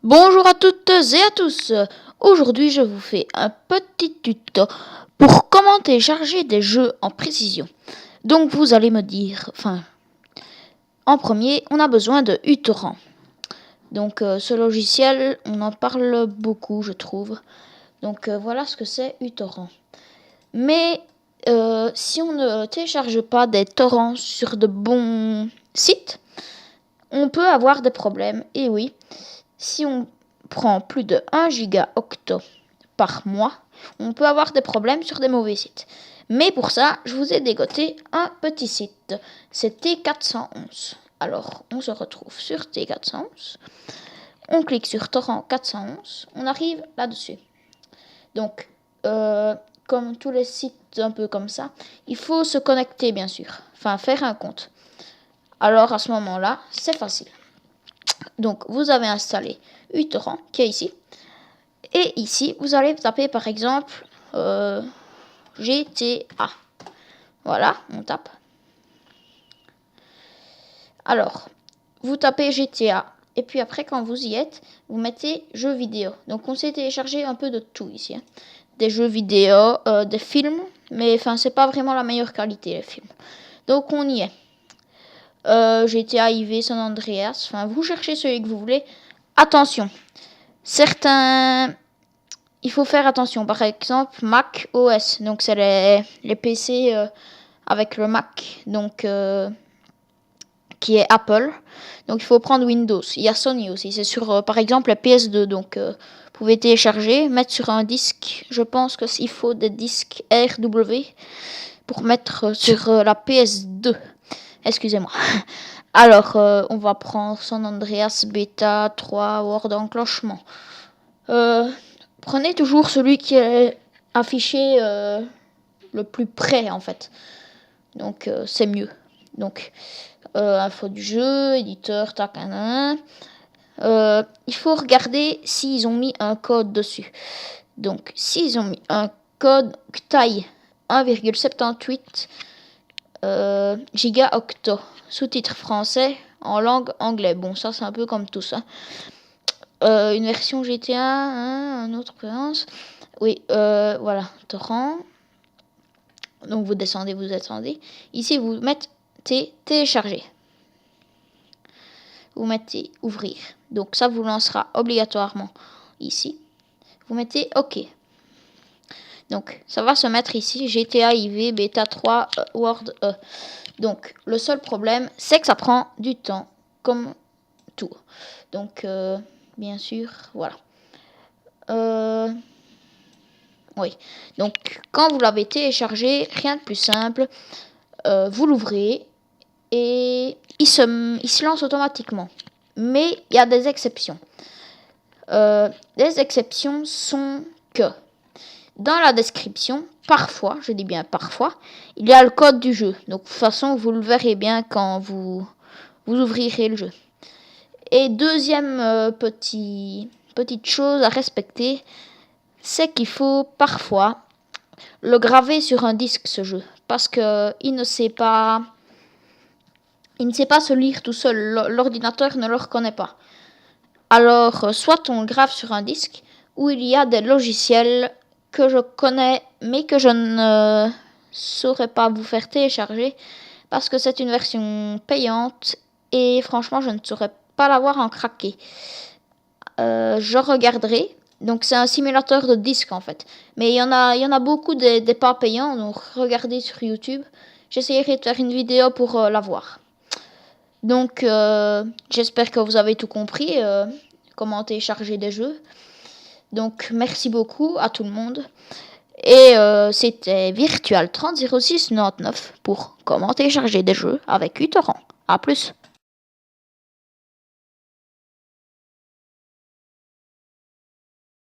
Bonjour à toutes et à tous. Aujourd'hui, je vous fais un petit tuto pour comment télécharger des jeux en précision. Donc, vous allez me dire, en premier, on a besoin de uTorrent. Donc, ce logiciel, on en parle beaucoup, je trouve. Donc, voilà ce que c'est uTorrent. Mais si on ne télécharge pas des torrents sur de bons sites, on peut avoir des problèmes. Et oui, si on prend plus de 1 giga octo par mois, on peut avoir des problèmes sur des mauvais sites. Mais pour ça, je vous ai dégoté un petit site. C'est T411. Alors, on se retrouve sur T411. On clique sur Torrent 411. On arrive là-dessus. Donc, comme tous les sites un peu comme ça, il faut se connecter, bien sûr. Enfin, faire un compte. Alors, à ce moment-là, c'est facile. Donc, vous avez installé uTorrent, qui est ici. Et ici, vous allez taper, par exemple, GTA. Voilà, on tape. Alors, vous tapez GTA. Et puis après, quand vous y êtes, vous mettez jeux vidéo. Donc, on s'est téléchargé un peu de tout ici. Hein. Des jeux vidéo, des films. Mais enfin, c'est pas vraiment la meilleure qualité, les films. Donc, on y est. GTA IV San Andreas. Enfin, vous cherchez celui que vous voulez. Attention. Il faut faire attention. Par exemple, Mac OS. Donc, c'est les PC avec le Mac. Donc, qui est Apple. Donc, il faut prendre Windows. Il y a Sony aussi. C'est sur, par exemple, la PS2. Donc, vous pouvez télécharger, mettre sur un disque. Je pense qu'il faut des disques RW pour mettre sur la PS2. Excusez-moi. Alors, on va prendre San Andreas Beta 3 Word enclenchement. Prenez toujours celui qui est affiché le plus près, en fait. Donc, c'est mieux. Donc, info du jeu, éditeur, tac, il faut regarder s'ils ont mis un code dessus. Donc, s'ils ont mis un code taille 1,78 giga octo, sous-titre français en langue anglaise. Bon, ça c'est un peu comme tout ça. Une version GTA, un autre expérience. Oui, voilà, torrent. Donc vous descendez. Ici, vous mettez télécharger. Vous mettez ouvrir. Donc ça vous lancera obligatoirement ici. Vous mettez OK. Donc ça va se mettre ici GTA IV Beta 3 Word E. Donc le seul problème, c'est que ça prend du temps, comme tout. Donc bien sûr, voilà. Oui. Donc quand vous l'avez téléchargé, rien de plus simple. Vous l'ouvrez et il se lance automatiquement. Mais il y a des exceptions. Les exceptions sont que dans la description, parfois, je dis bien parfois, il y a le code du jeu. Donc de toute façon, vous le verrez bien quand vous ouvrirez le jeu. Et deuxième petite chose à respecter, c'est qu'il faut parfois le graver sur un disque, ce jeu. Parce qu'il ne sait pas se lire tout seul. L'ordinateur ne le reconnaît pas. Alors, soit on le grave sur un disque, ou il y a des logiciels que je connais, mais que je ne saurais pas vous faire télécharger, parce que c'est une version payante, et franchement, je ne saurais pas l'avoir en craqué. Je regarderai. Donc, c'est un simulateur de disque, en fait. Mais il y en a beaucoup des pas payants, donc regardez sur YouTube. J'essaierai de faire une vidéo pour l'avoir. Donc, j'espère que vous avez tout compris, comment télécharger des jeux. Donc, merci beaucoup à tout le monde. Et c'était Virtual 300699 pour comment télécharger des jeux avec uTorrent. A plus.